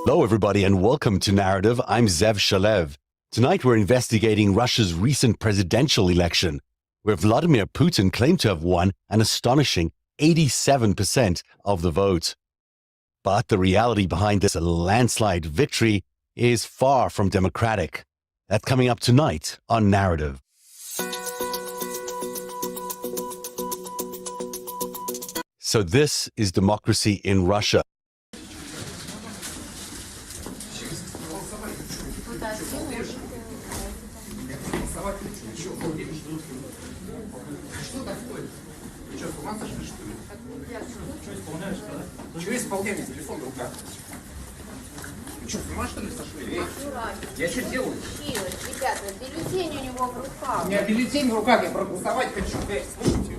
Hello, everybody, and welcome to Narativ. I'm Zev Shalev. Tonight, we're investigating Russia's recent presidential election, where Vladimir Putin claimed to have won an astonishing 87% of the vote. But the reality behind this landslide victory is far from democratic. That's coming up tonight on Narativ. So this is democracy in Russia. Чего исполняешь телефон в руках? Что, с ума что ли сошли? Я что делаю? Ребята, бюллетень у него в руках. У меня бюллетень в руках, я проголосовать хочу. Слушайте.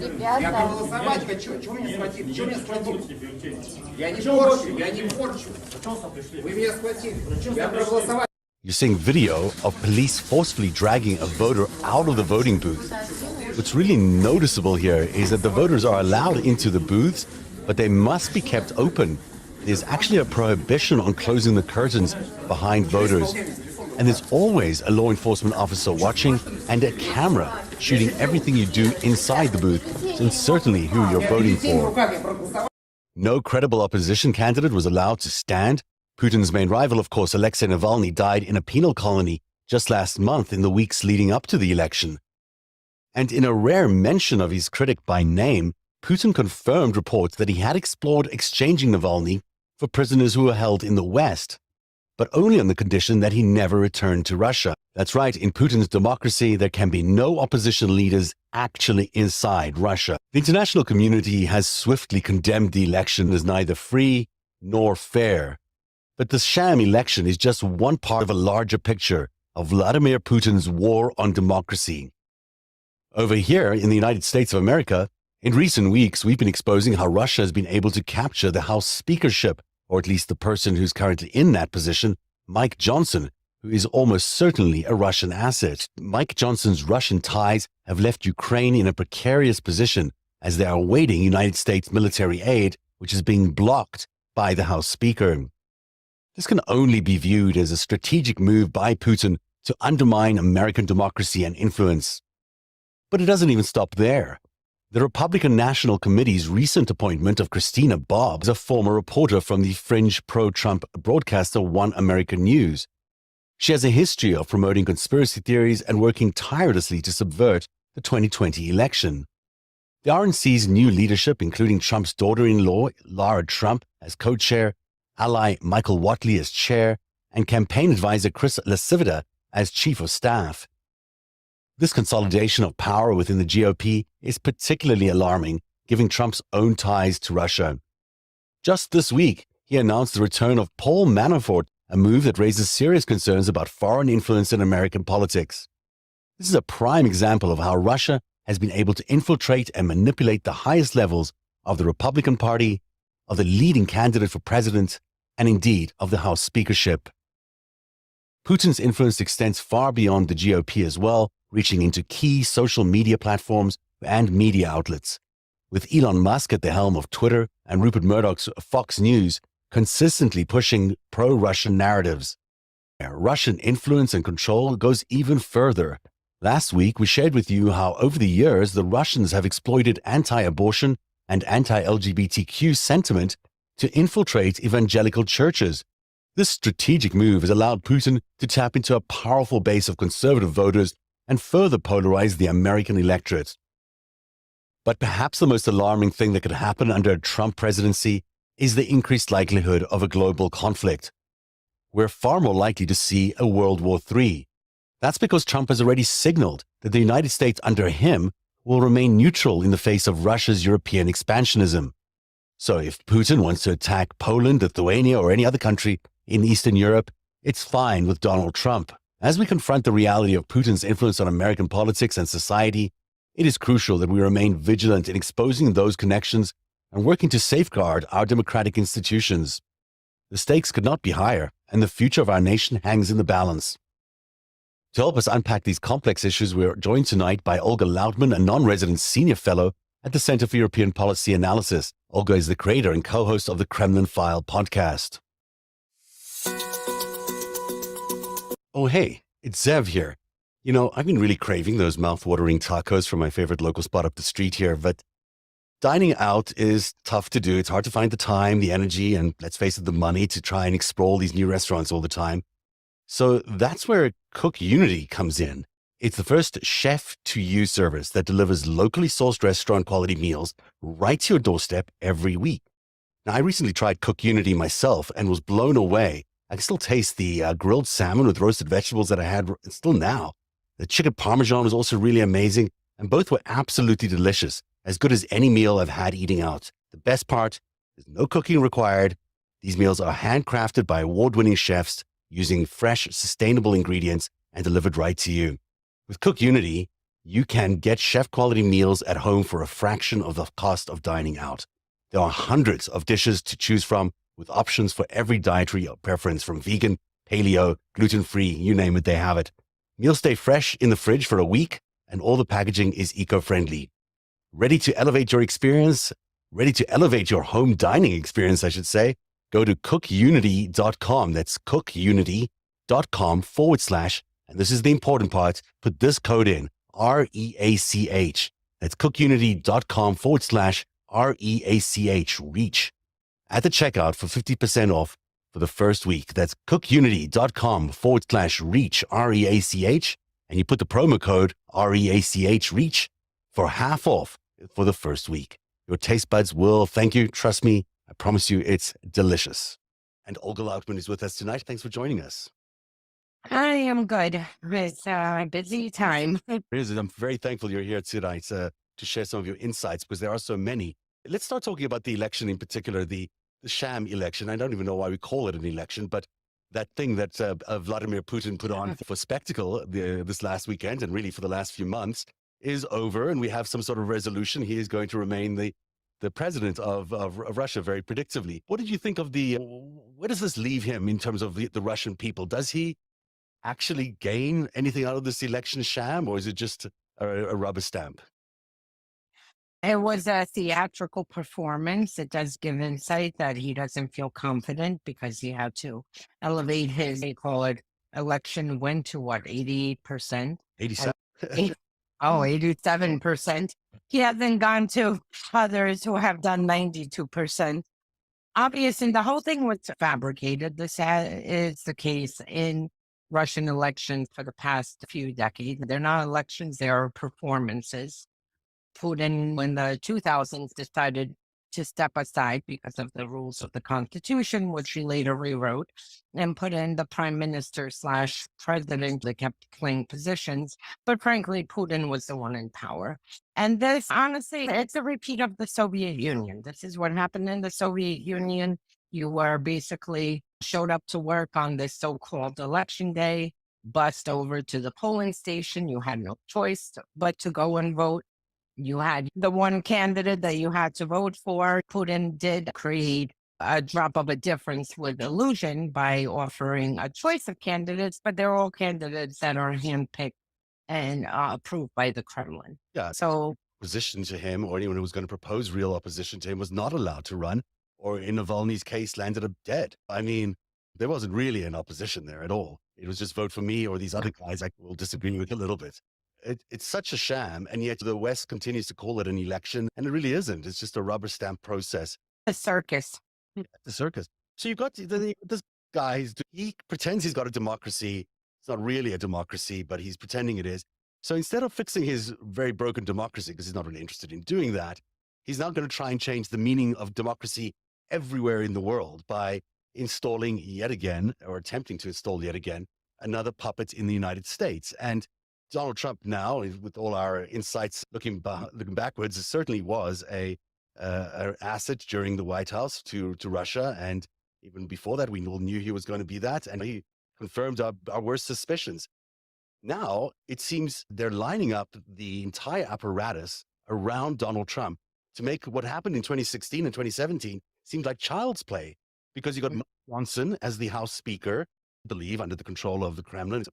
Ребята. Я проголосовать хочу. Чего меня схватили? Чего меня схватили? Я не порчу, я не порчу. Вы меня схватили. Я проголосовать. You're seeing video of police forcefully dragging a voter out of the voting booth. What's really noticeable here is that the voters are allowed into the booths, but they must be kept open. There's actually a prohibition on closing the curtains behind voters. And there's always a law enforcement officer watching and a camera shooting everything you do inside the booth, and certainly who you're voting for. No credible opposition candidate was allowed to stand. Putin's main rival, of course, Alexei Navalny, died in a penal colony just last month in the weeks leading up to the election. And in a rare mention of his critic by name, Putin confirmed reports that he had explored exchanging Navalny for prisoners who were held in the West, but only on the condition that he never returned to Russia. That's right, in Putin's democracy, there can be no opposition leaders actually inside Russia. The international community has swiftly condemned the election as neither free nor fair. But the sham election is just one part of a larger picture of Vladimir Putin's war on democracy. Over here in the United States of America, in recent weeks, we've been exposing how Russia has been able to capture the House speakership, or at least the person who's currently in that position, Mike Johnson, who is almost certainly a Russian asset. Mike Johnson's Russian ties have left Ukraine in a precarious position as they are awaiting United States military aid, which is being blocked by the House Speaker. This can only be viewed as a strategic move by Putin to undermine American democracy and influence. But it doesn't even stop there. The Republican National Committee's recent appointment of Christina Bobbs, a former reporter from the fringe pro-Trump broadcaster One American News. She has a history of promoting conspiracy theories and working tirelessly to subvert the 2020 election. The RNC's new leadership, including Trump's daughter-in-law, Lara Trump, as co-chair, ally Michael Whatley as chair, and campaign advisor Chris Lasivita as chief of staff. This consolidation of power within the GOP is particularly alarming, given Trump's own ties to Russia. Just this week, he announced the return of Paul Manafort, a move that raises serious concerns about foreign influence in American politics. This is a prime example of how Russia has been able to infiltrate and manipulate the highest levels of the Republican Party, of the leading candidate for president, and indeed of the House speakership. Putin's influence extends far beyond the GOP as well, reaching into key social media platforms and media outlets, with Elon Musk at the helm of Twitter and Rupert Murdoch's Fox News consistently pushing pro-Russian narratives. Russian influence and control goes even further. Last week, we shared with you how over the years, the Russians have exploited anti-abortion and anti-LGBTQ sentiment to infiltrate evangelical churches. This strategic move has allowed Putin to tap into a powerful base of conservative voters and further polarize the American electorate. But perhaps the most alarming thing that could happen under a Trump presidency is the increased likelihood of a global conflict. We're far more likely to see a World War III. That's because Trump has already signaled that the United States under him will remain neutral in the face of Russia's European expansionism. So if Putin wants to attack Poland, Lithuania, or any other country in Eastern Europe, it's fine with Donald Trump. As we confront the reality of Putin's influence on American politics and society, it is crucial that we remain vigilant in exposing those connections and working to safeguard our democratic institutions. The stakes could not be higher, and the future of our nation hangs in the balance. To help us unpack these complex issues, we are joined tonight by Olga Lautman, a non-resident senior fellow at the Center for European Policy Analysis. Olga is the creator and co-host of the Kremlin File podcast. Oh, hey, it's Zev here. I've been really craving those mouth-watering tacos from my favorite local spot up the street here, but dining out is tough to do. It's hard to find the time, the energy, and let's face it, the money to try and explore these new restaurants all the time. So that's where Cook Unity comes in. It's the first chef-to-you service that delivers locally sourced restaurant quality meals right to your doorstep every week. Now, I recently tried Cook Unity myself and was blown away. I can still taste the grilled salmon with roasted vegetables that I had still now. The chicken parmesan was also really amazing, and both were absolutely delicious, as good as any meal I've had eating out. The best part, there's no cooking required. These meals are handcrafted by award-winning chefs using fresh, sustainable ingredients and delivered right to you. With Cook Unity, you can get chef-quality meals at home for a fraction of the cost of dining out. There are hundreds of dishes to choose from, with options for every dietary preference, from vegan, paleo, gluten-free, you name it, they have it. Meals stay fresh in the fridge for a week, and all the packaging is eco-friendly. Ready to elevate your experience? Ready to elevate your home dining experience, I should say? Go to cookunity.com. That's cookunity.com / and this is the important part, put this code in, REACH. That's cookunity.com / REACH, REACH. At the checkout for 50% off for the first week. That's cookunity.com / REACH, REACH. And you put the promo code REACH, REACH, for half off for the first week. Your taste buds will thank you. Trust me. I promise you it's delicious. And Olga Lautman is with us tonight. Thanks for joining us. I am good. It's a busy time. I'm very thankful you're here tonight to share some of your insights, because there are so many. Let's start talking about the election in particular, the sham election. I don't even know why we call it an election, but that thing that Vladimir Putin put on for spectacle this last weekend, and really for the last few months, is over, and we have some sort of resolution. He is going to remain the president of Russia, very predictably. What did you think of where does this leave him in terms of the Russian people? Does he actually gain anything out of this election sham, or is it just a rubber stamp? It was a theatrical performance. It does give insight that he doesn't feel confident because he had to elevate his, they call it, election win to what, 88%? 87. 87%. He hasn't gone to others who have done 92%. Obviously, the whole thing was fabricated. This is the case in Russian elections for the past few decades. They're not elections, they are performances. Putin, in the 2000s, decided to step aside because of the rules of the Constitution, which he later rewrote, and put in the prime minister / president. They kept playing positions, but frankly, Putin was the one in power. And this, honestly, it's a repeat of the Soviet Union. This is what happened in the Soviet Union. You were basically showed up to work on this so-called election day, bussed over to the polling station. You had no choice but to go and vote. You had the one candidate that you had to vote for. Putin did create a drop of a difference with illusion by offering a choice of candidates, but they're all candidates that are handpicked and approved by the Kremlin. Yeah. So opposition to him, or anyone who was going to propose real opposition to him, was not allowed to run, or in Navalny's case, landed up dead. I mean, there wasn't really an opposition there at all. It was just vote for me or these other guys I will disagree with a little bit. It's such a sham, and yet the West continues to call it an election, and it really isn't. It's just a rubber stamp process. a circus. The circus. So you've got this guy, he pretends he's got a democracy. It's not really a democracy, but he's pretending it is. So instead of fixing his very broken democracy, because he's not really interested in doing that, he's now going to try and change the meaning of democracy everywhere in the world by installing yet again, or attempting to install yet again, another puppet in the United States. And Donald Trump now, with all our insights looking backwards, it certainly was an asset during the White House to Russia. And even before that, we all knew he was going to be that. And he confirmed our worst suspicions. Now, it seems they're lining up the entire apparatus around Donald Trump to make what happened in 2016 and 2017 seem like child's play, because you got Mike Johnson as the House Speaker, I believe, under the control of the Kremlin.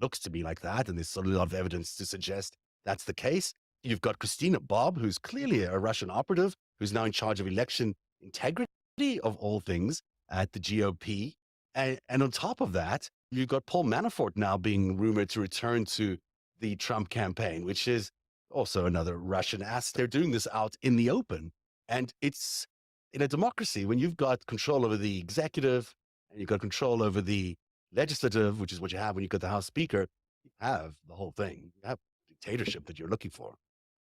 Looks to be like that, and there's a lot of evidence to suggest that's the case. You've got Christina Bobb, who's clearly a Russian operative, who's now in charge of election integrity, of all things, at the GOP. And on top of that, You've got Paul Manafort now being rumored to return to the Trump campaign, which is also another Russian asset. They're doing this out in the open. And it's in a democracy, when you've got control over the executive and you've got control over the legislative, which is what you have when you've got the House Speaker, you have the whole thing. You have dictatorship that you're looking for.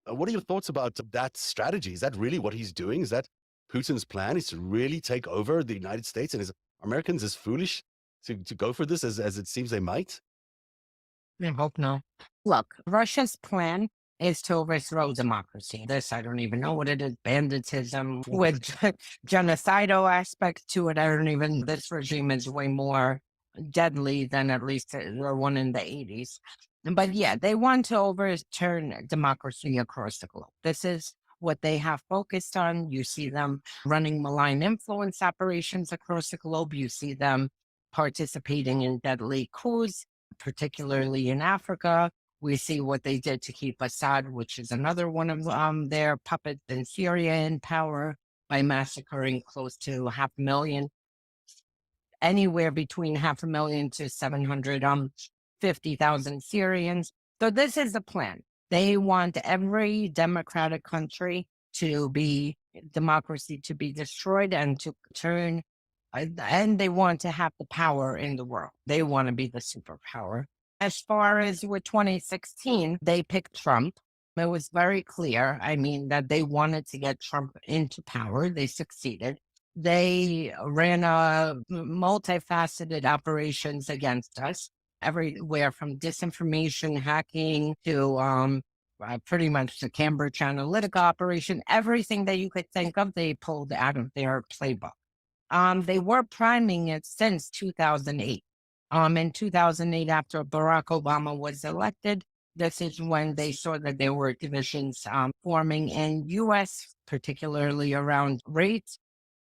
What are your thoughts about that strategy? Is that really what he's doing? Is that Putin's plan, is to really take over the United States, and is Americans as foolish to go for this as it seems they might? I hope no. Look, Russia's plan is to overthrow democracy. This, I don't even know what it is. Banditism with genocidal aspects to it. This regime is way more deadly than at least the one in the 80s. But yeah, they want to overturn democracy across the globe. This is what they have focused on. You see them running malign influence operations across the globe. You see them participating in deadly coups, particularly in Africa. We see what they did to keep Assad, which is another one of their puppets in Syria, in power by massacring close to 500,000, anywhere between 500,000 to 750,000 Syrians. So this is the plan. They want every democratic country to be democracy to be destroyed and to turn, and they want to have the power in the world. They want to be the superpower. As far as with 2016, they picked Trump. It was very clear, that they wanted to get Trump into power. They succeeded. They ran a multifaceted operations against us, everywhere from disinformation, hacking to pretty much the Cambridge Analytica operation. Everything that you could think of, they pulled out of their playbook. They were priming it since 2008. In 2008, after Barack Obama was elected, this is when they saw that there were divisions forming in U.S., particularly around rates,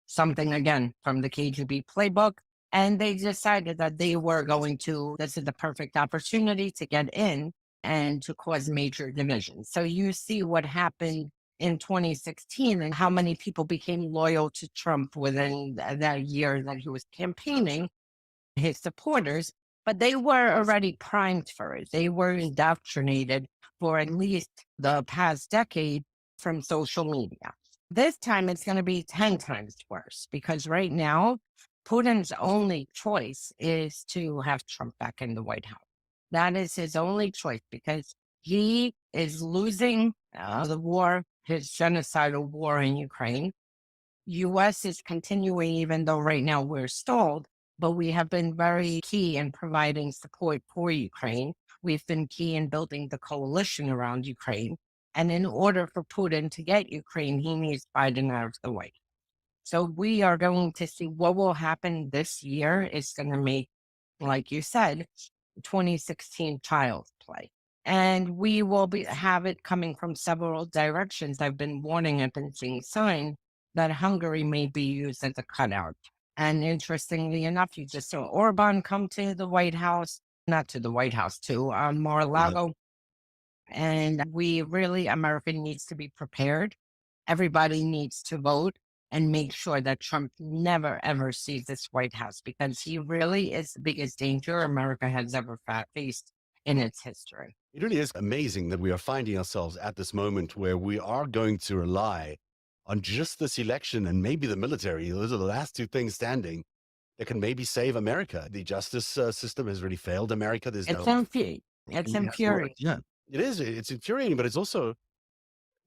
something again from the KGB playbook. And they decided that they were going to, this is the perfect opportunity to get in and to cause major divisions. So you see what happened in 2016 and how many people became loyal to Trump within that year that he was campaigning, his supporters, but they were already primed for it. They were indoctrinated for at least the past decade from social media. This time it's going to be 10 times worse because right now, Putin's only choice is to have Trump back in the White House. That is his only choice because he is losing the war, his genocidal war in Ukraine. U.S. is continuing, even though right now we're stalled, but we have been very key in providing support for Ukraine. We've been key in building the coalition around Ukraine. And in order for Putin to get Ukraine, he needs Biden out of the way. So we are going to see what will happen this year. It's going to make, like you said, 2016 child's play. And we will have it coming from several directions. I've been warning, I've been seeing signs that Hungary may be used as a cutout. And interestingly enough, you just saw Orban come to the White House, not to the White House, to Mar-a-Lago. And America needs to be prepared. Everybody needs to vote and make sure that Trump never, ever sees this White House because he really is the biggest danger America has ever faced in its history. It really is amazing that we are finding ourselves at this moment where we are going to rely on just this election and maybe the military. Those are the last two things standing that can maybe save America. The justice system has really failed America. It's infuriating. Yeah, it is. It's infuriating, but it's also,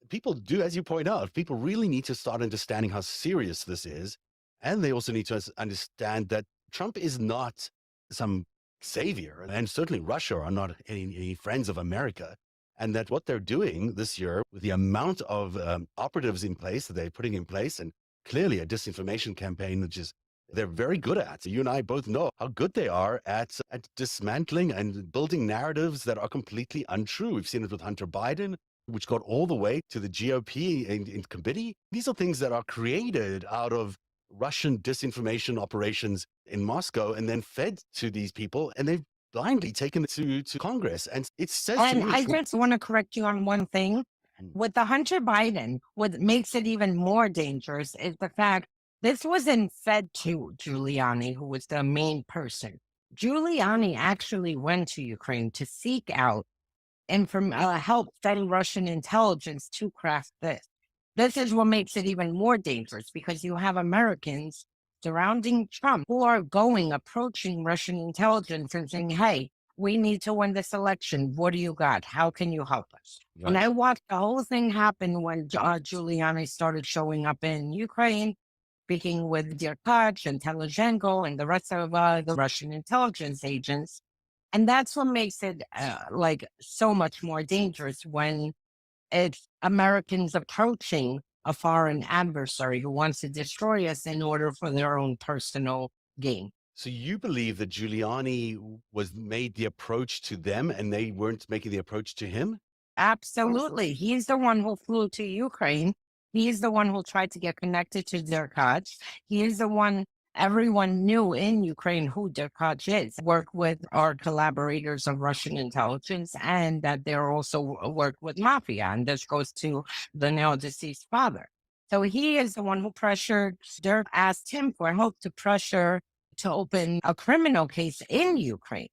people do, as you point out, people really need to start understanding how serious this is. And they also need to understand that Trump is not some savior, and certainly Russia are not any friends of America. And that what they're doing this year with the amount of operatives in place that they're putting in place, and clearly a disinformation campaign, which is they're very good at. You and I both know how good they are at dismantling and building narratives that are completely untrue. We've seen it with Hunter Biden, which got all the way to the GOP in committee. These are things that are created out of Russian disinformation operations in Moscow and then fed to these people, and they've blindly taken it to Congress. And it says to And me, I just want to correct you on one thing. With the Hunter Biden, what makes it even more dangerous is the fact this wasn't fed to Giuliani, who was the main person. Giuliani actually went to Ukraine to seek out and from help study Russian intelligence to craft this. This is what makes it even more dangerous because you have Americans surrounding Trump who are approaching Russian intelligence and saying, hey, we need to win this election. What do you got? How can you help us? Right. And I watched the whole thing happen when Giuliani started showing up in Ukraine, speaking with Derkach and Telizhenko and the rest of the Russian intelligence agents. And that's what makes it like so much more dangerous when it's Americans approaching a foreign adversary who wants to destroy us in order for their own personal gain. So you believe that Giuliani was made the approach to them and they weren't making the approach to him? Absolutely. He's the one who flew to Ukraine. He's the one who tried to get connected to Derkach. He is the one everyone knew in Ukraine who Derkach is. Work with our collaborators of Russian intelligence, and that they're also work with mafia. And this goes to the now deceased father. So he is the one who pressured Dirk, asked him for help to pressure to open a criminal case in Ukraine.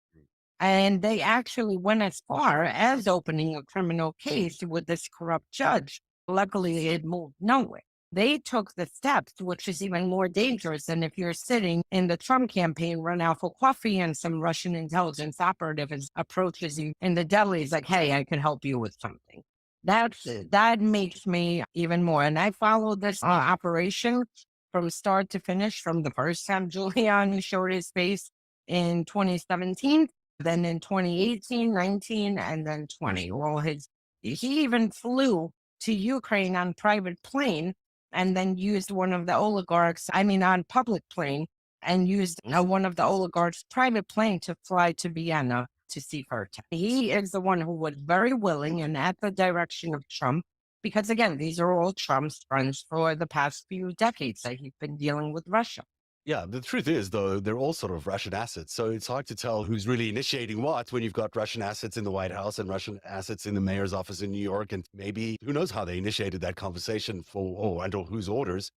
And they actually went as far as opening a criminal case with this corrupt judge. Luckily, it moved nowhere. They took the steps, which is even more dangerous than if you're sitting in the Trump campaign, run out for coffee, and some Russian intelligence operative approaches you in the deli. He's like, hey, I can help you with something. That makes me even more. And I followed this operation from start to finish, from the first time Giuliani showed his face in 2017, then in 2018, 19, and then 20. Well, he even flew to Ukraine on private plane and then used one of the oligarchs, on public plane, and used one of the oligarchs' private plane to fly to Vienna to see her. He is the one who was very willing and at the direction of Trump, because again, these are all Trump's friends for the past few decades that he's been dealing with Russia. Yeah, the truth is, though, they're all sort of Russian assets. So it's hard to tell who's really initiating what when you've got Russian assets in the White House and Russian assets in the mayor's office in New York. And maybe who knows how they initiated that conversation and or whose orders,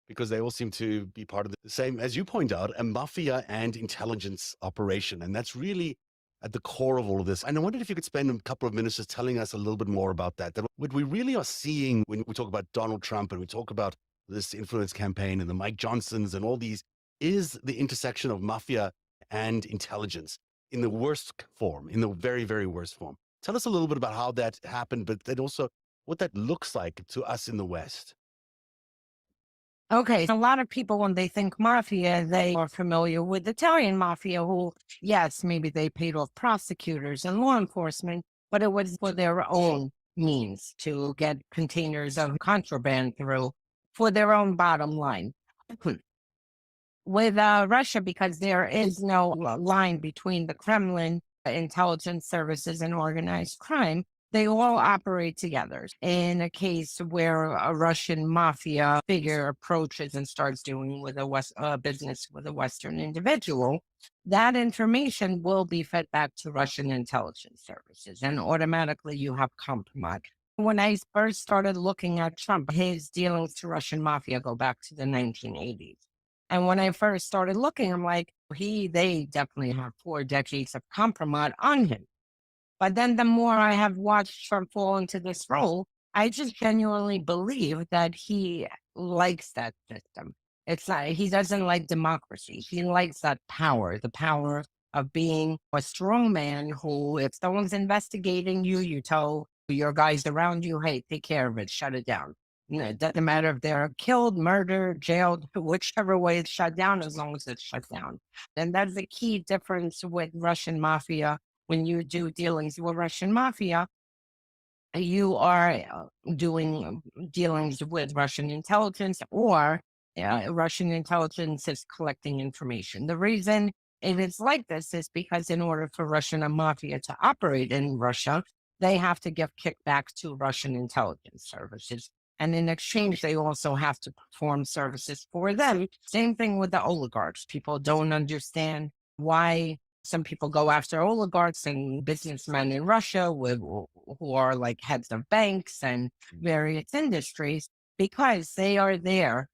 because they all seem to be part of the same, as you point out, a mafia and intelligence operation. And that's really at the core of all of this. And I wondered if you could spend a couple of minutes just telling us a little bit more about that. That what we really are seeing when we talk about Donald Trump and we talk about this influence campaign and the Mike Johnsons and all these is the intersection of mafia and intelligence in the worst form, in the very, very worst form. Tell us a little bit about how that happened, but then also what that looks like to us in the West. Okay, a lot of people, when they think mafia, they are familiar with Italian mafia, who, yes, maybe they paid off prosecutors and law enforcement, but it was for their own means to get containers of contraband through for their own bottom line. With Russia, because there is no line between the Kremlin, intelligence services, and organized crime, they all operate together. In a case where a Russian mafia figure approaches and starts doing with a business with a Western individual, that information will be fed back to Russian intelligence services, and automatically you have compromise. When I first started looking at Trump, his dealings to Russian mafia go back to the 1980s. And when I first started looking, I'm like, they definitely have 4 decades of compromise on him. But then the more I have watched Trump fall into this role, I just genuinely believe that he likes that system. It's not, he doesn't like democracy. He likes that power, the power of being a strong man who, if someone's investigating you, you tell your guys around you, hey, take care of it, shut it down. It doesn't matter if they're killed, murdered, jailed, whichever way it's shut down, as long as it's shut down. And that's the key difference with Russian mafia. When you do dealings with Russian mafia, you are doing dealings with Russian intelligence, or Russian intelligence is collecting information. The reason it is like this is because in order for Russian mafia to operate in Russia, they have to give kickback to Russian intelligence services. And in exchange, they also have to perform services for them. Same thing with the oligarchs. People don't understand why some people go after oligarchs and businessmen in Russia who are like heads of banks and various industries, because they are there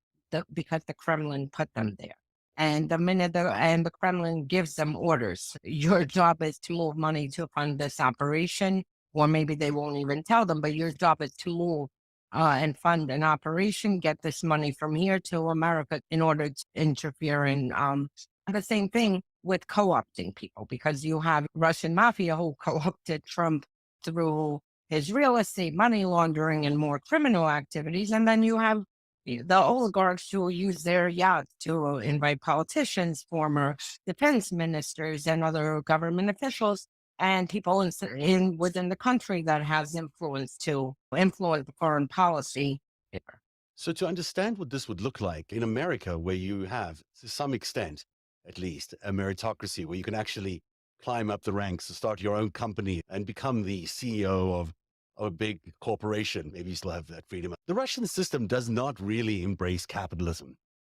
because the Kremlin put them there. And the Kremlin gives them orders. Your job is to move money to fund this operation, or maybe they won't even tell them, but your job is to move and fund an operation, get this money from here to America in order to interfere in the same thing with co-opting people, because you have Russian mafia who co-opted Trump through his real estate, money laundering, and more criminal activities. And then you have the oligarchs who use their yachts to invite politicians, former defense ministers, and other government officials, and people within the country that has influence to influence foreign policy. So to understand what this would look like in America, where you have, to some extent, at least, a meritocracy, where you can actually climb up the ranks, start your own company, and become the CEO of a big corporation. Maybe you still have that freedom. The Russian system does not really embrace capitalism.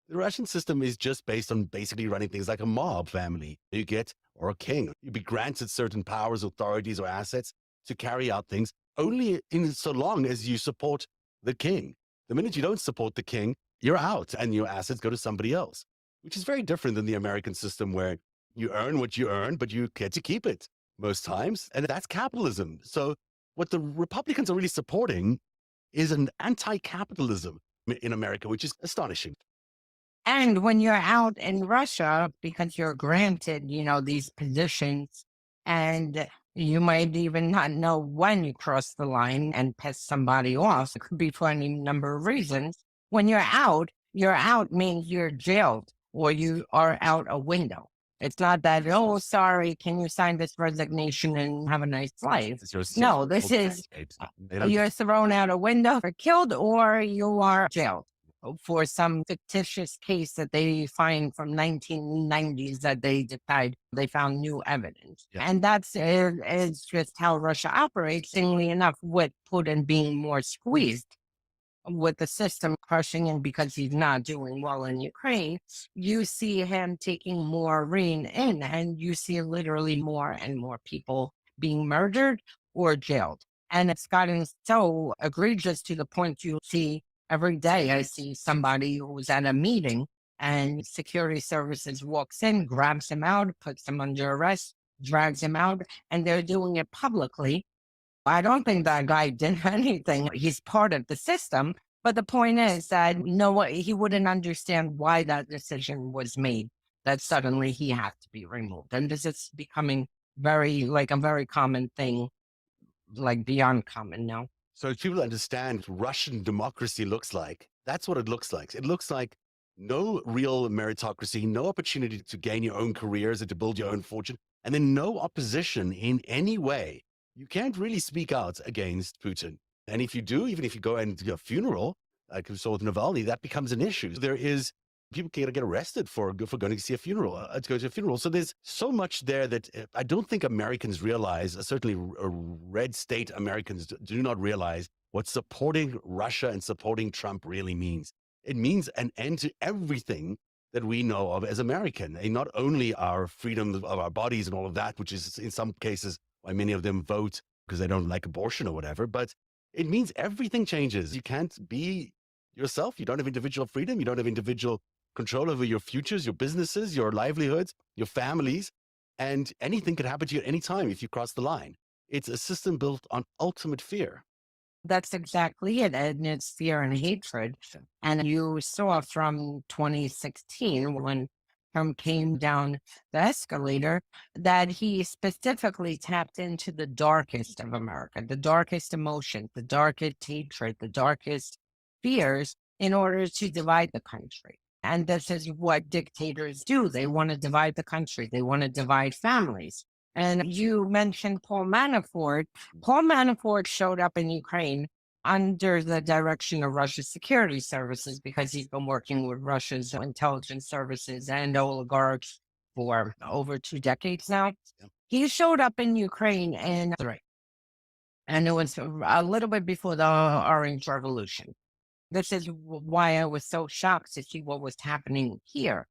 The Russian system is just based on basically running things like a mob family. You get, or a king, you'd be granted certain powers, authorities, or assets to carry out things only in so long as you support the king. The minute you don't support the king, you're out and your assets go to somebody else, which is very different than the American system, where you earn what you earn, but you get to keep it most times. And that's capitalism. So what the Republicans are really supporting is an anti-capitalism in America, which is astonishing. And when you're out in Russia, because you're granted, these positions, and you might even not know when you cross the line and piss somebody off. It could be for any number of reasons. When you're out means you're jailed or you are out a window. It's not that, oh, sorry, can you sign this resignation and have a nice life? No, this is you're thrown out a window or killed, or you are jailed for some fictitious case that they find from 1990s that they decide they found new evidence. Yeah. And that's is just how Russia operates. Interestingly enough, with Putin being more squeezed, with the system crushing him because he's not doing well in Ukraine, you see him taking more rein in, and you see literally more and more people being murdered or jailed. And it's gotten so egregious to the point you see every day. I see somebody who's at a meeting and security services walks in, grabs him out, puts him under arrest, drags him out, and they're doing it publicly. I don't think that guy did anything. He's part of the system. But the point is that he wouldn't understand why that decision was made, that suddenly he had to be removed. And this is becoming a very common thing, like beyond common now. So if people understand what Russian democracy looks like, that's what it looks like. It looks like no real meritocracy, no opportunity to gain your own careers and to build your own fortune, and then no opposition in any way. You can't really speak out against Putin. And if you do, even if you go and do a funeral, like we saw with Navalny, that becomes an issue. People can get arrested for going to see a funeral, to go to a funeral. So there's so much there that I don't think Americans realize, certainly red state Americans do not realize what supporting Russia and supporting Trump really means. It means an end to everything that we know of as American, and not only our freedom of our bodies and all of that, which is in some cases why many of them vote because they don't like abortion or whatever, but it means everything changes. You can't be yourself. You don't have individual freedom. You don't have individual control over your futures, your businesses, your livelihoods, your families, and anything could happen to you at any time if you cross the line. It's a system built on ultimate fear. That's exactly it. And it's fear and hatred. And you saw from 2016, when Trump came down the escalator, that he specifically tapped into the darkest of America, the darkest emotions, the darkest hatred, the darkest fears, in order to divide the country. And this is what dictators do. They want to divide the country. They want to divide families. And you mentioned Paul Manafort. Paul Manafort showed up in Ukraine under the direction of Russia's security services, because he's been working with Russia's intelligence services and oligarchs for over 2 decades now. Yeah. He showed up in Ukraine and it was a little bit before the Orange Revolution. This is why I was so shocked to see what was happening here.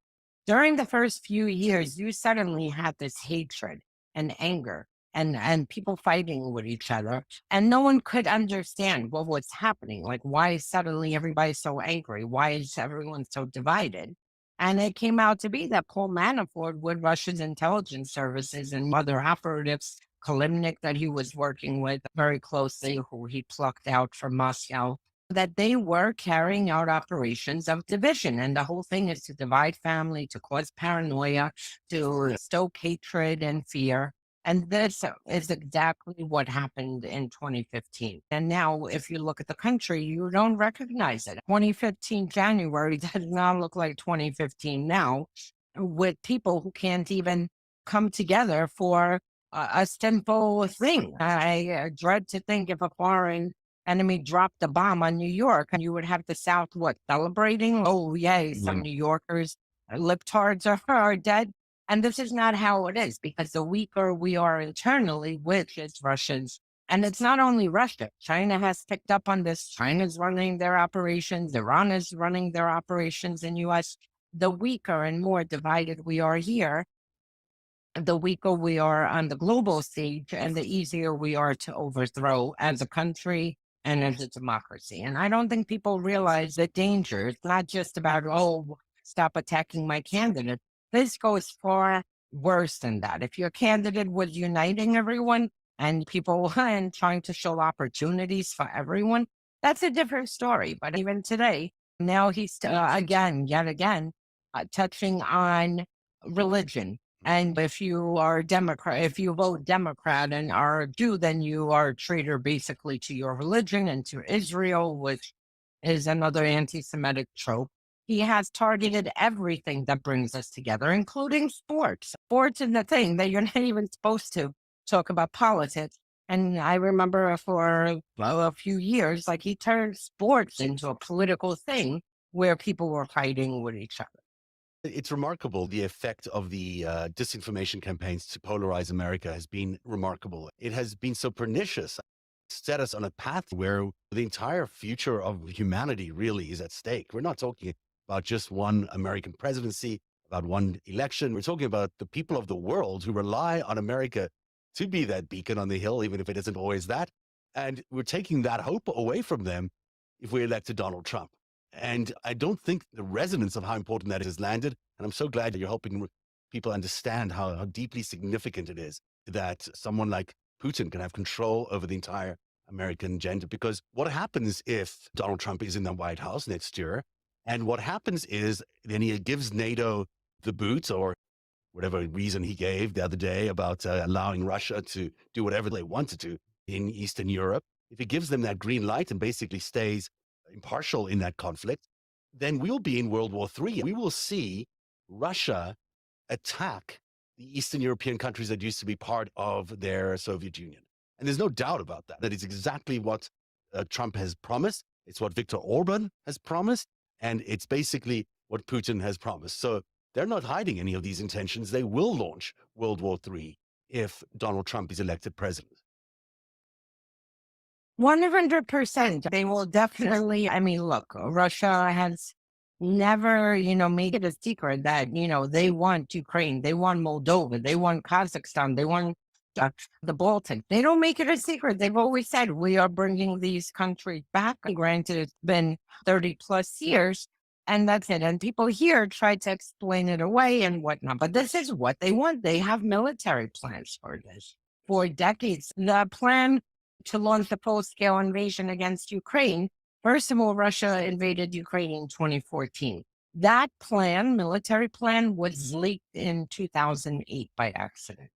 During the first few years, you suddenly had this hatred and anger and people fighting with each other, and no one could understand what was happening. Like, why is suddenly everybody so angry? Why is everyone so divided? And it came out to be that Paul Manafort, with Russia's intelligence services and other operatives, Kalimnik, that he was working with very closely, who he plucked out from Moscow, that they were carrying out operations of division. And the whole thing is to divide family, to cause paranoia, to stoke hatred and fear. And this is exactly what happened in 2015. And now, if you look at the country, you don't recognize it. 2015 January does not look like 2015 now, with people who can't even come together for a simple thing. I dread to think if a foreign enemy dropped a bomb on New York, and you would have the South, celebrating? Oh, yay, some New Yorkers, libtards are dead. And this is not how it is, because the weaker we are internally, which is Russians, and it's not only Russia. China has picked up on this. China's running their operations. Iran is running their operations in U.S. The weaker and more divided we are here, the weaker we are on the global stage, and the easier we are to overthrow as a country and as a democracy. And I don't think people realize the danger. It's not just about, oh, stop attacking my candidate. This goes far worse than that. If your candidate was uniting everyone and people and trying to show opportunities for everyone, that's a different story. But even today, now he's yet again, touching on religion. And if you are Democrat, if you vote Democrat and are Jew, then you are a traitor basically to your religion and to Israel, which is another anti-Semitic trope. He has targeted everything that brings us together, including sports. Sports is the thing that you're not even supposed to talk about politics. And I remember for a few years, like, he turned sports into a political thing where people were fighting with each other. It's remarkable. The effect of the disinformation campaigns to polarize America has been remarkable. It has been so pernicious, set us on a path where the entire future of humanity really is at stake. We're not talking about just one American presidency, about one election. We're talking about the people of the world who rely on America to be that beacon on the hill, even if it isn't always that. And we're taking that hope away from them if we elected Donald Trump. And I don't think the resonance of how important that is landed. And I'm so glad that you're helping people understand how deeply significant it is that someone like Putin can have control over the entire American agenda. Because what happens if Donald Trump is in the White House next year? And what happens is then he gives NATO the boot, or whatever reason he gave the other day about allowing Russia to do whatever they wanted to in Eastern Europe. If he gives them that green light and basically stays impartial in that conflict, then we'll be in World War III. We will see Russia attack the Eastern European countries that used to be part of their Soviet Union. And there's no doubt about that. That is exactly what Trump has promised. It's what Viktor Orban has promised. And it's basically what Putin has promised. So they're not hiding any of these intentions. They will launch World War III if Donald Trump is elected president. 100%. They will definitely. I mean, look, Russia has never, made it a secret that, they want Ukraine, they want Moldova, they want Kazakhstan, they want the Baltic. They don't make it a secret. They've always said, we are bringing these countries back. Granted, it's been 30 plus years, and that's it. And people here try to explain it away and whatnot. But this is what they want. They have military plans for this for decades. The plan to launch the full-scale invasion against Ukraine. First of all, Russia invaded Ukraine in 2014. That plan, military plan, was leaked in 2008 by accident.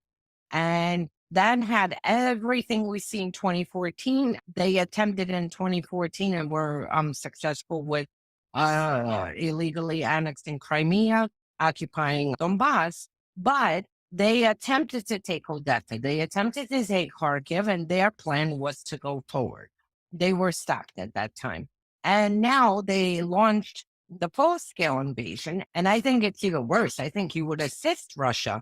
And that had everything we see in 2014. They attempted in 2014 and were successful with illegally annexing Crimea, occupying Donbass. But they attempted to take Odessa. They attempted to take Kharkiv, and their plan was to go forward. They were stopped at that time. And now they launched the full-scale invasion. And I think it's even worse. I think you would assist Russia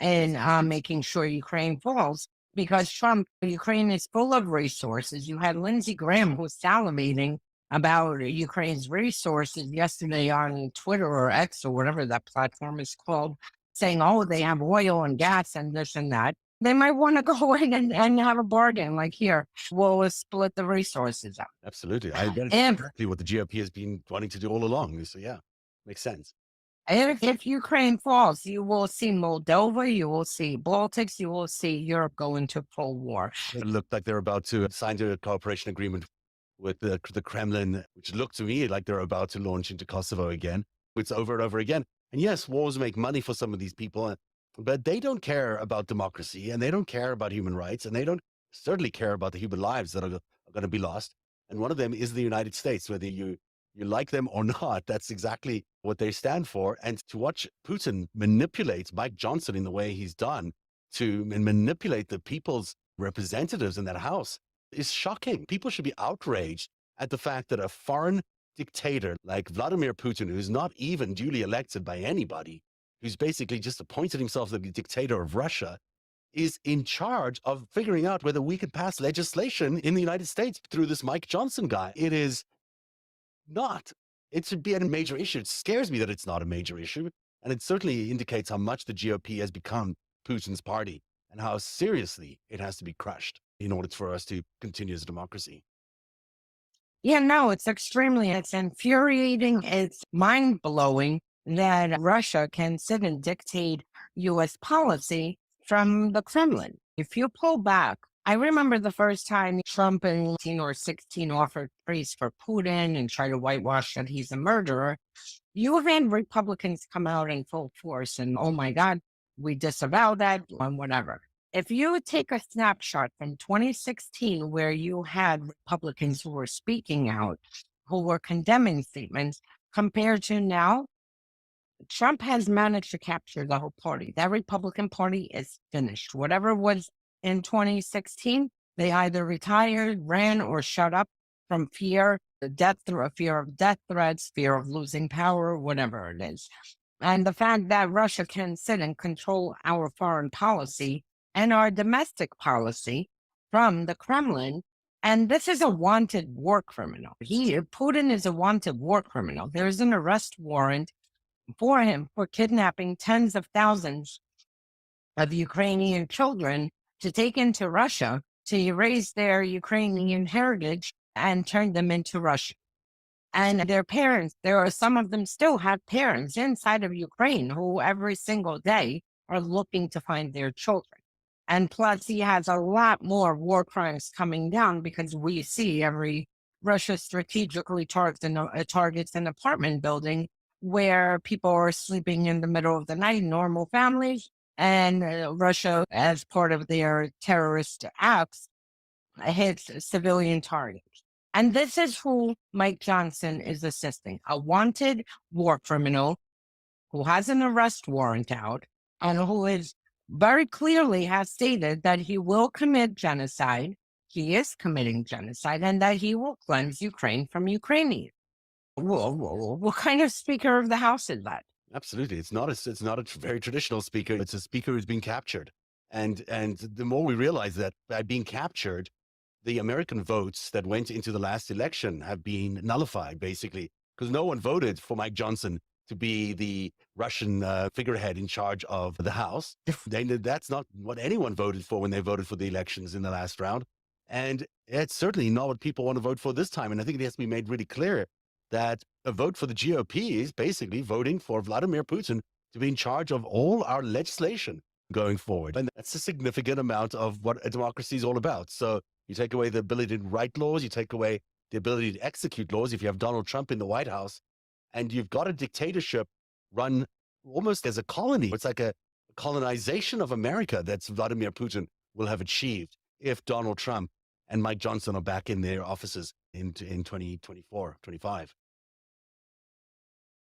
in making sure Ukraine falls, because Ukraine is full of resources. You had Lindsey Graham, who was salivating about Ukraine's resources yesterday on Twitter or X or whatever that platform is called, saying, oh, they have oil and gas and this and that. They might want to go in and have a bargain, like, here, we'll split the resources up. Absolutely. That's exactly what the GOP has been wanting to do all along. So yeah, makes sense. If Ukraine falls, you will see Moldova, you will see Baltics, you will see Europe go into full war. It looked like they're about to sign a cooperation agreement with the Kremlin, which looked to me like they're about to launch into Kosovo again. It's over and over again. And yes, wars make money for some of these people, but they don't care about democracy, and they don't care about human rights, and they don't certainly care about the human lives that are going to be lost. And one of them is the United States, whether you like them or not. That's exactly what they stand for. And to watch Putin manipulate Mike Johnson in the way he's done, to manipulate the people's representatives in that house, is shocking. People should be outraged at the fact that a foreign dictator like Vladimir Putin, who's not even duly elected by anybody, who's basically just appointed himself the dictator of Russia, is in charge of figuring out whether we can pass legislation in the United States through this Mike Johnson guy. It is not. It should be a major issue. It scares me that it's not a major issue. And it certainly indicates how much the GOP has become Putin's party and how seriously it has to be crushed in order for us to continue as a democracy. Yeah, no, it's infuriating. It's mind blowing that Russia can sit and dictate US policy from the Kremlin. If you pull back, I remember the first time Trump in 18 or 16 offered praise for Putin and tried to whitewash that he's a murderer. You had Republicans come out in full force and, oh my God, we disavow that and whatever. If you take a snapshot from 2016, where you had Republicans who were speaking out, who were condemning statements, compared to now, Trump has managed to capture the whole party. That Republican Party is finished. Whatever was in 2016, they either retired, ran, or shut up from fear, fear of death threats, fear of losing power, whatever it is. And the fact that Russia can sit and control our foreign policy and our domestic policy from the Kremlin. And this is a wanted war criminal. Putin is a wanted war criminal. There is an arrest warrant for him for kidnapping tens of thousands of Ukrainian children to take into Russia to erase their Ukrainian heritage and turn them into Russian. And their parents, some of them still have parents inside of Ukraine who every single day are looking to find their children. And plus, he has a lot more war crimes coming down, because we see Russia strategically targets an apartment building where people are sleeping in the middle of the night, normal families, and Russia, as part of their terrorist acts, hits civilian targets. And this is who Mike Johnson is assisting, a wanted war criminal who has an arrest warrant out and who is very clearly has stated that he will commit genocide. He is committing genocide, and that he will cleanse Ukraine from Ukrainians. What kind of Speaker of the House is that? Absolutely. It's not a very traditional speaker. It's a speaker who's been captured. And the more we realize that by being captured, the American votes that went into the last election have been nullified, basically, because no one voted for Mike Johnson to be the Russian figurehead in charge of the House. That's not what anyone voted for when they voted for the elections in the last round. And it's certainly not what people want to vote for this time. And I think it has to be made really clear that a vote for the GOP is basically voting for Vladimir Putin to be in charge of all our legislation going forward. And that's a significant amount of what a democracy is all about. So you take away the ability to write laws, you take away the ability to execute laws if you have Donald Trump in the White House, and you've got a dictatorship run almost as a colony. It's like a colonization of America that Vladimir Putin will have achieved if Donald Trump and Mike Johnson are back in their offices in 2024, 25.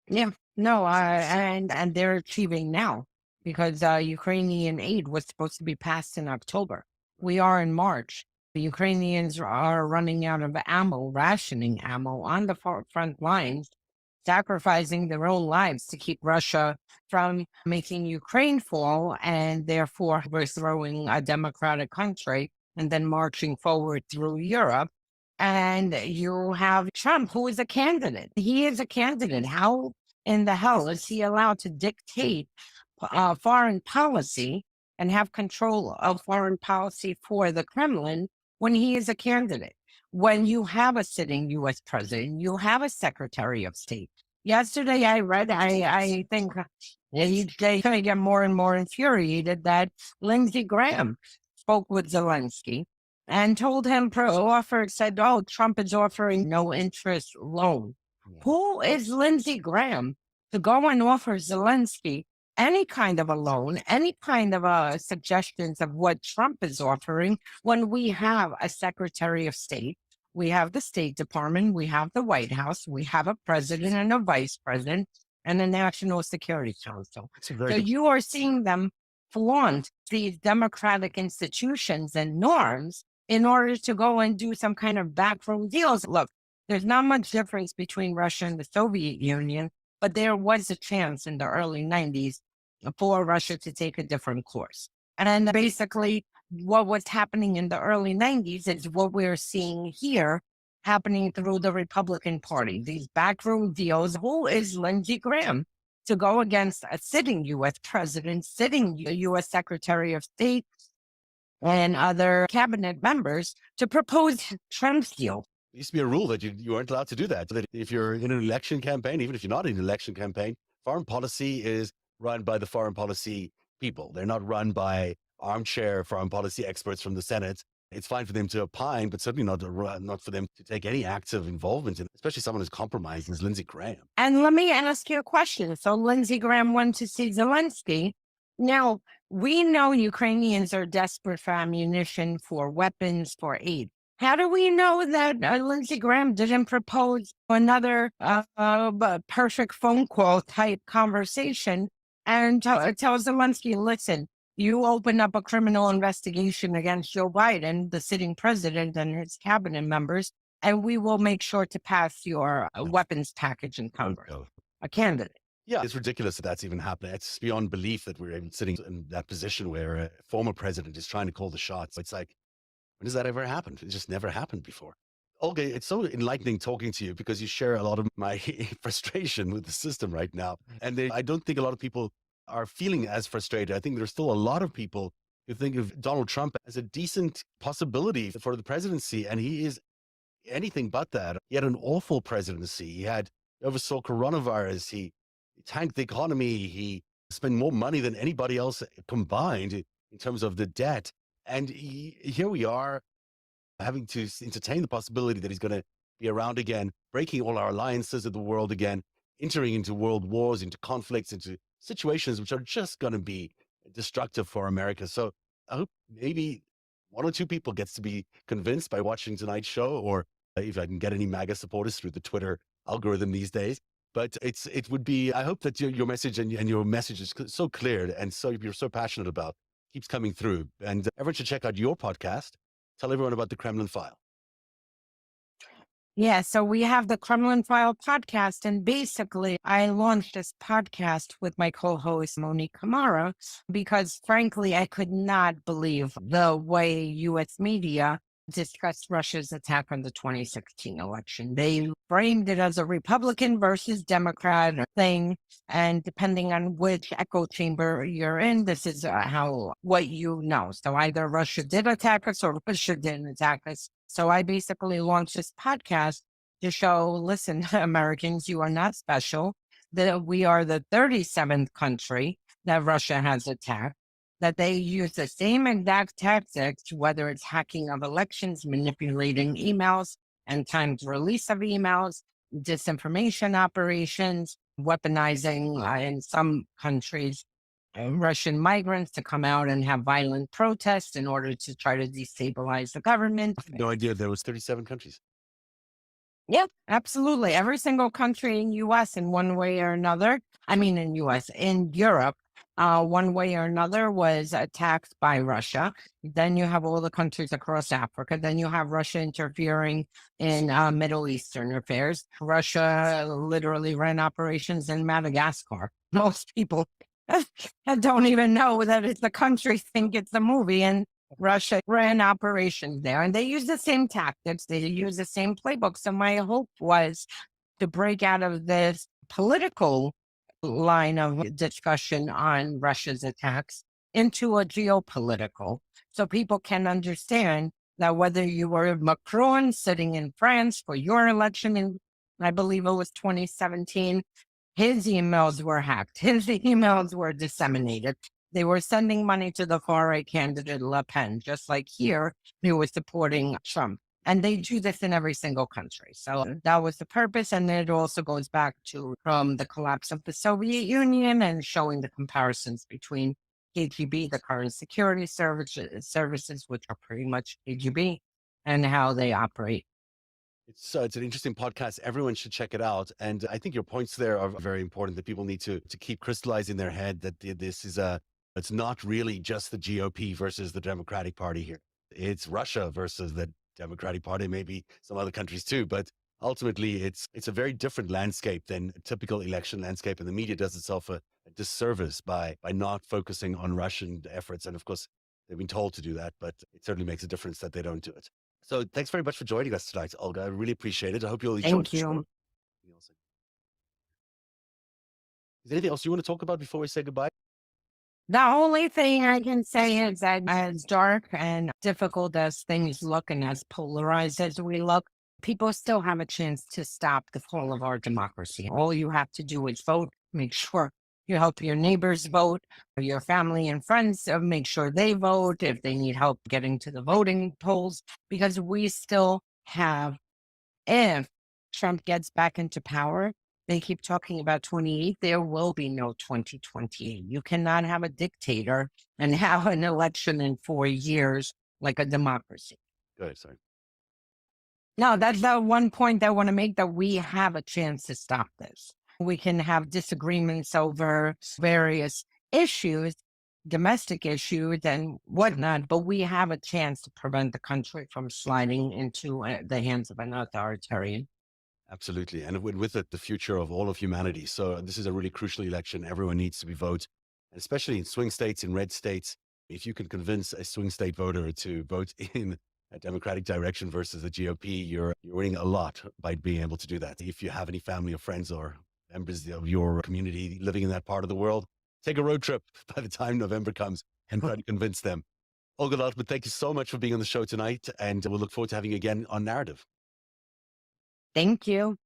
Yeah, no, and they're achieving now, because Ukrainian aid was supposed to be passed in October. We are in March. The Ukrainians are running out of ammo, rationing ammo on the front lines, sacrificing their own lives to keep Russia from making Ukraine fall, and therefore overthrowing a democratic country and then marching forward through Europe. And you have Trump, who is a candidate. He is a candidate. How in the hell is he allowed to dictate foreign policy and have control of foreign policy for the Kremlin when he is a candidate? When you have a sitting U.S. president, you have a secretary of state, Yesterday I read, I think each day I get more and more infuriated that Lindsey Graham spoke with Zelensky and told him, said, oh, Trump is offering no interest loan. Yeah. Who is Lindsey Graham to go and offer Zelensky any kind of a loan, any kind of suggestions of what Trump is offering when we have a Secretary of State, we have the State Department, we have the White House, we have a president and a vice president, and a National Security Council. So you are seeing them flaunt these democratic institutions and norms in order to go and do some kind of backroom deals. Look, there's not much difference between Russia and the Soviet Union, but there was a chance in the early 90s for Russia to take a different course. And basically, what was happening in the early 90s is what we're seeing here happening through the Republican Party. These backroom deals. Who is Lindsey Graham to go against a sitting U.S. president, sitting U.S. Secretary of State, and other cabinet members to propose Trump's deal? It used to be a rule that you weren't allowed to do that. That if you're in an election campaign, even if you're not in an election campaign, foreign policy is run by the foreign policy people. They're not run by armchair foreign policy experts from the Senate. It's fine for them to opine, but certainly not for them to take any active involvement in, especially someone who's compromised as Lindsey Graham. And let me ask you a question. So Lindsey Graham went to see Zelensky. Now, we know Ukrainians are desperate for ammunition, for weapons, for aid. How do we know that Lindsey Graham didn't propose another perfect phone call type conversation and tell Zelensky, listen, you open up a criminal investigation against Joe Biden, the sitting president, and his cabinet members, and we will make sure to pass your weapons package in Congress, a candidate. Yeah, it's ridiculous that that's even happening. It's beyond belief that we're even sitting in that position where a former president is trying to call the shots. It's like, when does that ever happen? It just never happened before. Olga, it's so enlightening talking to you because you share a lot of my frustration with the system right now. And I don't think a lot of people are feeling as frustrated. I think there's still a lot of people who think of Donald Trump as a decent possibility for the presidency. And he is anything but that. He had an awful presidency. He oversaw coronavirus. He tanked the economy. He spent more money than anybody else combined in terms of the debt. And here we are having to entertain the possibility that he's going to be around again, breaking all our alliances of the world again, entering into world wars, into conflicts, into situations which are just going to be destructive for America. So I hope maybe one or two people gets to be convinced by watching tonight's show, or if I can get any MAGA supporters through the Twitter algorithm these days. But it would be, I hope that your message and your message is so clear and so you're so passionate about keeps coming through. And everyone should check out your podcast. Tell everyone about the Kremlin File. Yeah, so we have the Kremlin File podcast, and basically I launched this podcast with my co-host Monique Kamara because frankly, I could not believe the way U.S. media discussed Russia's attack on the 2016 election. They framed it as a Republican versus Democrat thing, and depending on which echo chamber you're in, this is what you know. So either Russia did attack us or Russia didn't attack us. So I basically launched this podcast to show, listen, Americans, you are not special, that we are the 37th country that Russia has attacked, that they use the same exact tactics, whether it's hacking of elections, manipulating emails and timed release of emails, disinformation operations, weaponizing in some countries Russian migrants to come out and have violent protests in order to try to destabilize the government. I had no idea there was 37 countries. Yeah, absolutely. Every single country in U.S. in one way or another, in Europe, one way or another was attacked by Russia. Then you have all the countries across Africa. Then you have Russia interfering in Middle Eastern affairs. Russia literally ran operations in Madagascar. Most people don't even know that it's a country, think it's a movie, and Russia ran operations there. And they use the same tactics. They use the same playbook. So my hope was to break out of this political line of discussion on Russia's attacks into a geopolitical, so people can understand that whether you were Macron sitting in France for your election in I believe it was 2017, his emails were hacked. His emails were disseminated. They were sending money to the far right candidate Le Pen, just like here, he was supporting Trump. And they do this in every single country. So that was the purpose. And it also goes back to from the collapse of the Soviet Union and showing the comparisons between KGB, the current security services, which are pretty much KGB, and how they operate. It's an interesting podcast. Everyone should check it out. And I think your points there are very important, that people need to keep crystallizing in their head that this is it's not really just the GOP versus the Democratic Party here. It's Russia versus the Democratic Party, maybe some other countries too. But ultimately, it's a very different landscape than a typical election landscape. And the media does itself a disservice by not focusing on Russian efforts. And of course, they've been told to do that, but it certainly makes a difference that they don't do it. So thanks very much for joining us tonight, Olga. I really appreciate it. I hope you'll enjoy Thank the show. you. Is there anything else you want to talk about before we say goodbye? The only thing I can say is that as dark and difficult as things look and as polarized as we look, people still have a chance to stop the fall of our democracy. All you have to do is vote, make sure you help your neighbors vote, your family and friends, make sure they vote if they need help getting to the voting polls, because we still have, if Trump gets back into power, they keep talking about 28, there will be no 2028. You cannot have a dictator and have an election in 4 years like a democracy. Go ahead, sorry. No, that's the one point I want to make, that we have a chance to stop this. We can have disagreements over various issues, domestic issues and whatnot, but we have a chance to prevent the country from sliding into the hands of an authoritarian. Absolutely. And with it, the future of all of humanity. So this is a really crucial election. Everyone needs to be vote, especially in swing states, in red states. If you can convince a swing state voter to vote in a Democratic direction versus the GOP, you're winning a lot by being able to do that. If you have any family or friends or members of your community living in that part of the world, take a road trip by the time November comes and try to convince them. Olga Lautman, thank you so much for being on the show tonight. And we'll look forward to having you again on Narativ. Thank you.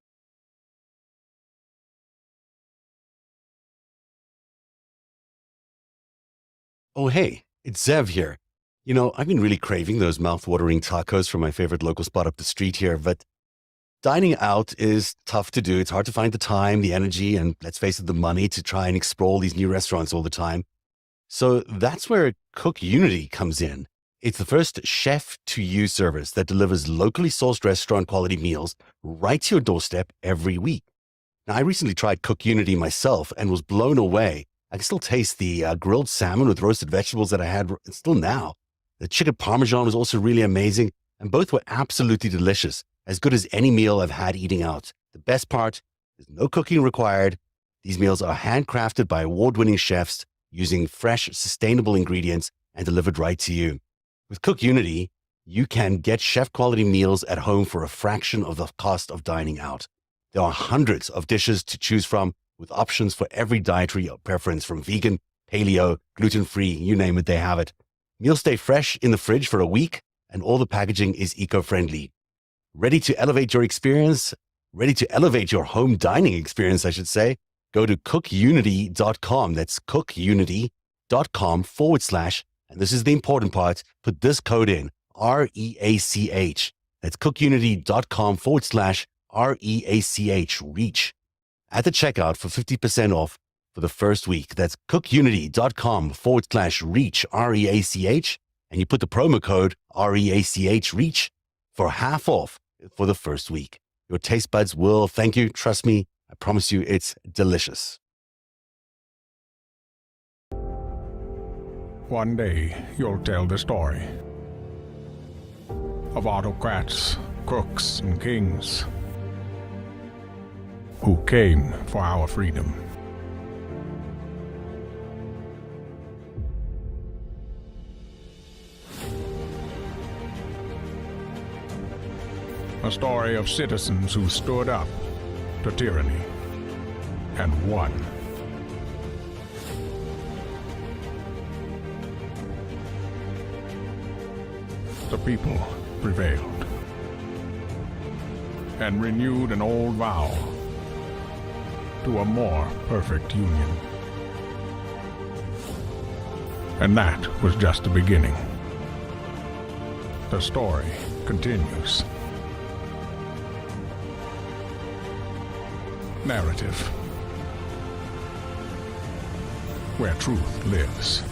Oh, hey, it's Zev here. You know, I've been really craving those mouth-watering tacos from my favorite local spot up the street here, but dining out is tough to do. It's hard to find the time, the energy, and let's face it, the money to try and explore all these new restaurants all the time. So that's where Cook Unity comes in. It's the first chef-to-you service that delivers locally sourced restaurant-quality meals right to your doorstep every week. Now, I recently tried Cook Unity myself and was blown away. I can still taste the grilled salmon with roasted vegetables that I had still now. The chicken parmesan was also really amazing, and both were absolutely delicious, as good as any meal I've had eating out. The best part, there's no cooking required. These meals are handcrafted by award-winning chefs using fresh, sustainable ingredients and delivered right to you. With Cook Unity, you can get chef-quality meals at home for a fraction of the cost of dining out. There are hundreds of dishes to choose from, with options for every dietary preference, from vegan, paleo, gluten-free, you name it, they have it. Meals stay fresh in the fridge for a week, and all the packaging is eco-friendly. Ready to elevate your experience? Ready to elevate your home dining experience, I should say? Go to cookunity.com. That's cookunity.com / and this is the important part, put this code in, REACH. That's cookunity.com / REACH, REACH. At the checkout for 50% off for the first week. That's cookunity.com / REACH, REACH. And you put the promo code REACH, REACH, for half off for the first week. Your taste buds will thank you. Trust me. I promise you it's delicious. One day, you'll tell the story of autocrats, crooks, and kings who came for our freedom. A story of citizens who stood up to tyranny and won. The people prevailed. and renewed an old vow to a more perfect union. And that was just the beginning. The story continues. Narativ, where truth lives.